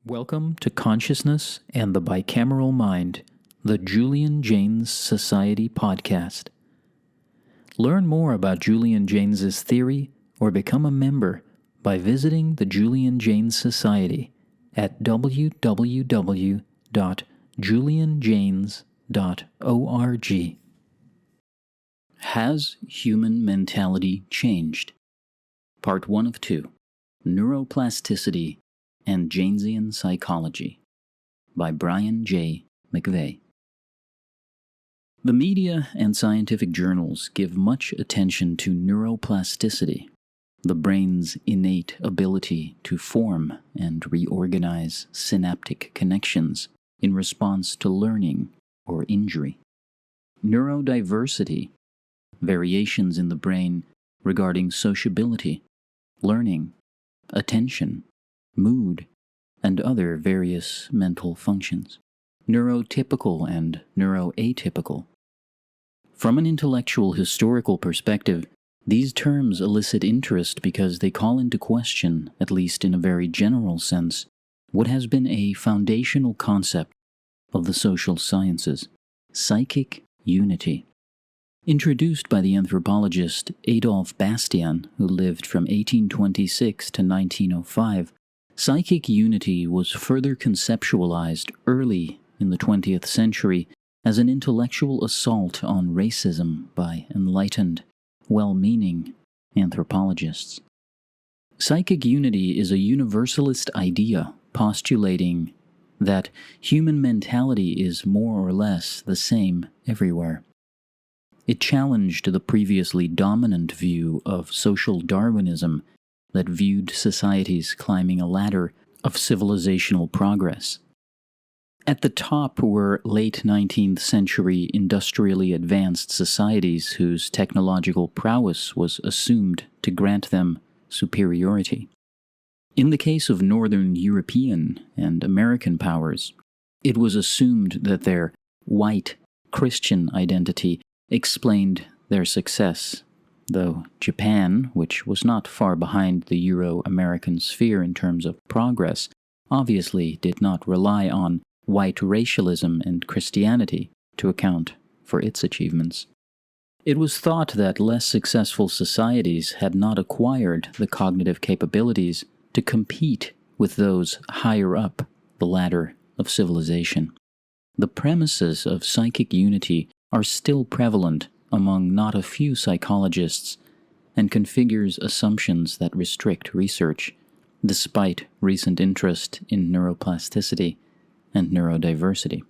Welcome to Consciousness and the Bicameral Mind, the Julian Jaynes Society podcast. Learn more about Julian Jaynes' theory or become a member by visiting the Julian Jaynes Society at www.julianjaynes.org. Has human mentality changed? Part 1 of 2, Neuroplasticity and Jaynesian Psychology, by Brian J. McVeigh. The media and scientific journals give much attention to neuroplasticity, the brain's innate ability to form and reorganize synaptic connections in response to learning or injury. Neurodiversity, variations in the brain regarding sociability, learning, attention, mood, and other various mental functions. Neurotypical and neuroatypical. From an intellectual historical perspective, these terms elicit interest because they call into question, at least in a very general sense, what has been a foundational concept of the social sciences, psychic unity. Introduced by the anthropologist Adolf Bastian, who lived from 1826 to 1905, psychic unity was further conceptualized early in the 20th century as an intellectual assault on racism by enlightened, well-meaning anthropologists. Psychic unity is a universalist idea postulating that human mentality is more or less the same everywhere. It challenged the previously dominant view of social Darwinism that viewed societies climbing a ladder of civilizational progress. At the top were late-19th century industrially advanced societies whose technological prowess was assumed to grant them superiority. In the case of Northern European and American powers, it was assumed that their white Christian identity explained their success, though Japan, which was not far behind the Euro-American sphere in terms of progress, obviously did not rely on white racialism and Christianity to account for its achievements. It was thought that less successful societies had not acquired the cognitive capabilities to compete with those higher up the ladder of civilization. The premises of psychic unity are still prevalent among not a few psychologists and configures assumptions that restrict research, despite recent interest in neuroplasticity and neurodiversity.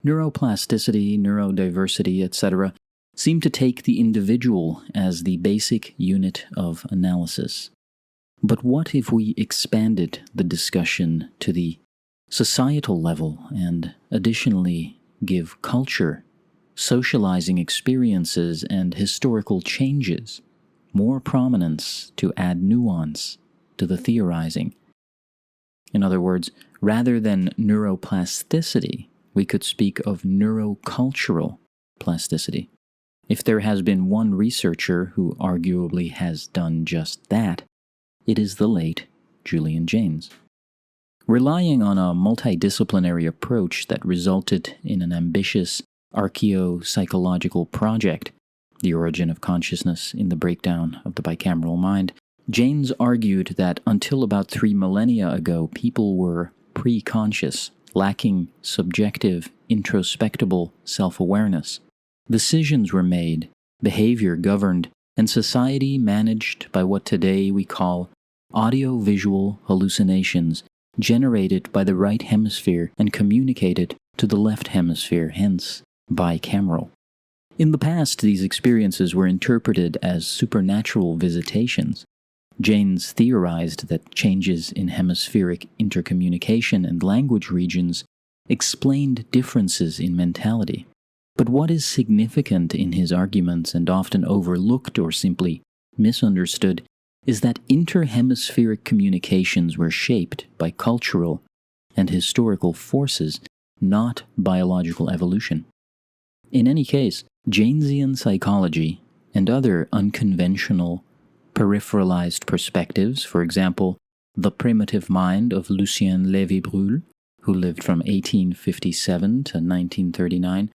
Neuroplasticity, neurodiversity, etc. seem to take the individual as the basic unit of analysis. But what if we expanded the discussion to the societal level and additionally give culture, socializing experiences, and historical changes more prominence to add nuance to the theorizing? In other words, rather than neuroplasticity, we could speak of neurocultural plasticity. If there has been one researcher who arguably has done just that, it is the late Julian Jaynes. Relying on a multidisciplinary approach that resulted in an ambitious archaeo-psychological project, The Origin of Consciousness in the Breakdown of the Bicameral Mind, Jaynes argued that until about 3 millennia ago, people were pre-conscious, lacking subjective, introspectable self-awareness. Decisions were made, behavior governed, and society managed by what today we call audio-visual hallucinations generated by the right hemisphere and communicated to the left hemisphere, hence bicameral. In the past, these experiences were interpreted as supernatural visitations. Jaynes theorized that changes in hemispheric intercommunication and language regions explained differences in mentality. But what is significant in his arguments and often overlooked or simply misunderstood is that interhemispheric communications were shaped by cultural and historical forces, not biological evolution. In any case, Jaynesian psychology and other unconventional, peripheralized perspectives, for example, The Primitive Mind of Lucien Lévy-Bruhl, who lived from 1857 to 1939,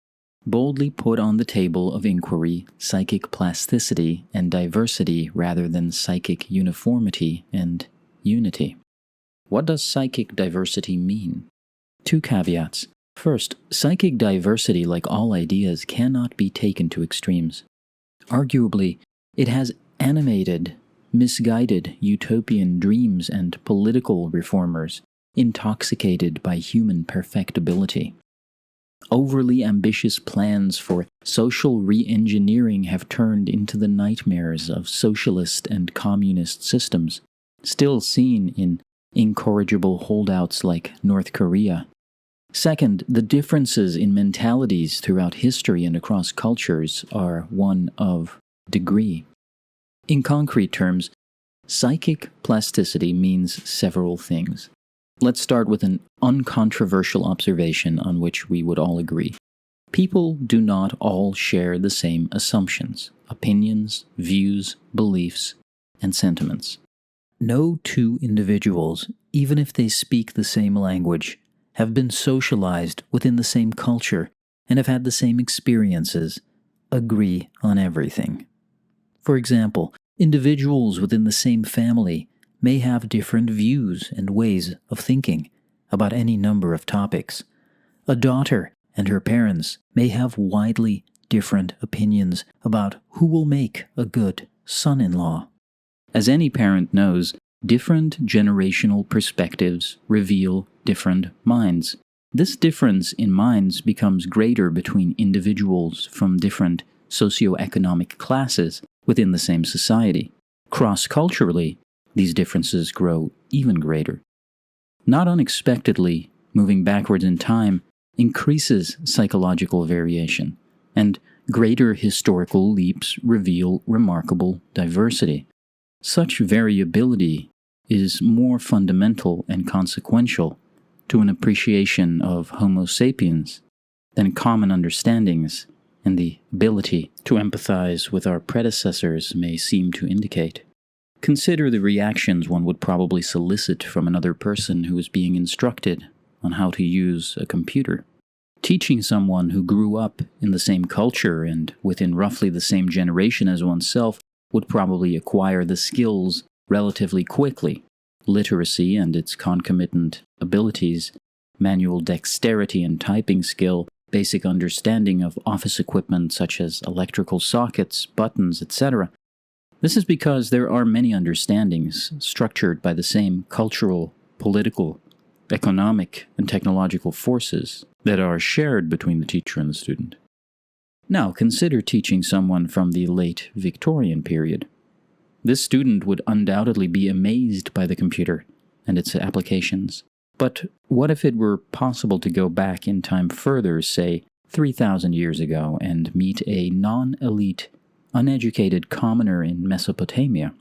boldly put on the table of inquiry psychic plasticity and diversity rather than psychic uniformity and unity. What does psychic diversity mean? Two caveats. First, psychic diversity, like all ideas, cannot be taken to extremes. Arguably, it has animated, misguided utopian dreams and political reformers intoxicated by human perfectibility. Overly ambitious plans for social re-engineering have turned into the nightmares of socialist and communist systems, still seen in incorrigible holdouts like North Korea. Second, the differences in mentalities throughout history and across cultures are one of degree. In concrete terms, psychic plasticity means several things. Let's start with an uncontroversial observation on which we would all agree. People do not all share the same assumptions, opinions, views, beliefs, and sentiments. No two individuals, even if they speak the same language, have been socialized within the same culture and have had the same experiences, agree on everything. For example, individuals within the same family may have different views and ways of thinking about any number of topics. A daughter and her parents may have widely different opinions about who will make a good son-in-law. As any parent knows, different generational perspectives reveal different minds. This difference in minds becomes greater between individuals from different socioeconomic classes within the same society. Cross-culturally, these differences grow even greater. Not unexpectedly, moving backwards in time increases psychological variation, and greater historical leaps reveal remarkable diversity. Such variability is more fundamental and consequential to an appreciation of Homo sapiens than common understandings and the ability to empathize with our predecessors may seem to indicate. Consider the reactions one would probably solicit from another person who is being instructed on how to use a computer. Teaching someone who grew up in the same culture and within roughly the same generation as oneself would probably acquire the skills relatively quickly. Literacy and its concomitant abilities, manual dexterity and typing skill, basic understanding of office equipment such as electrical sockets, buttons, etc. This is because there are many understandings structured by the same cultural, political, economic, and technological forces that are shared between the teacher and the student. Now, consider teaching someone from the late Victorian period. This student would undoubtedly be amazed by the computer and its applications. But what if it were possible to go back in time further, say 3,000 years ago, and meet a non-elite, uneducated commoner in Mesopotamia?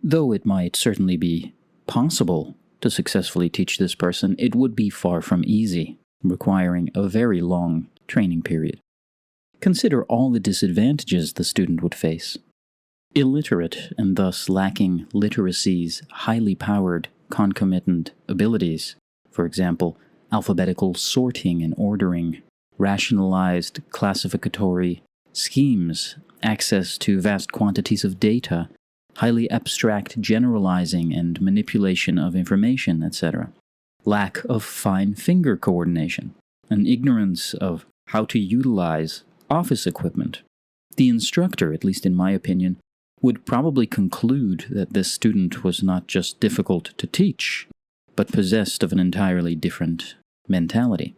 Though it might certainly be possible to successfully teach this person, it would be far from easy, requiring a very long training period. Consider all the disadvantages the student would face. Illiterate and thus lacking literacy's highly powered concomitant abilities, for example, alphabetical sorting and ordering, rationalized classificatory schemes, access to vast quantities of data, highly abstract generalizing and manipulation of information, etc. Lack of fine finger coordination, an ignorance of how to utilize office equipment. The instructor, at least in my opinion, would probably conclude that this student was not just difficult to teach, but possessed of an entirely different mentality.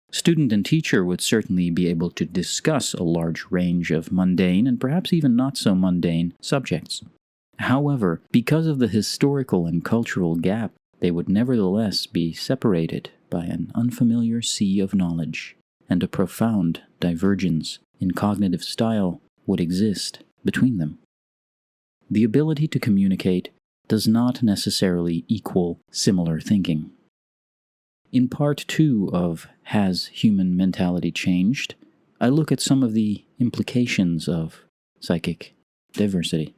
Student and teacher would certainly be able to discuss a large range of mundane and perhaps even not so mundane subjects. However, because of the historical and cultural gap, they would nevertheless be separated by an unfamiliar sea of knowledge, and a profound divergence in cognitive style would exist between them. The ability to communicate does not necessarily equal similar thinking. In part 2 of Has Human Mentality Changed?, I look at some of the implications of psychic diversity.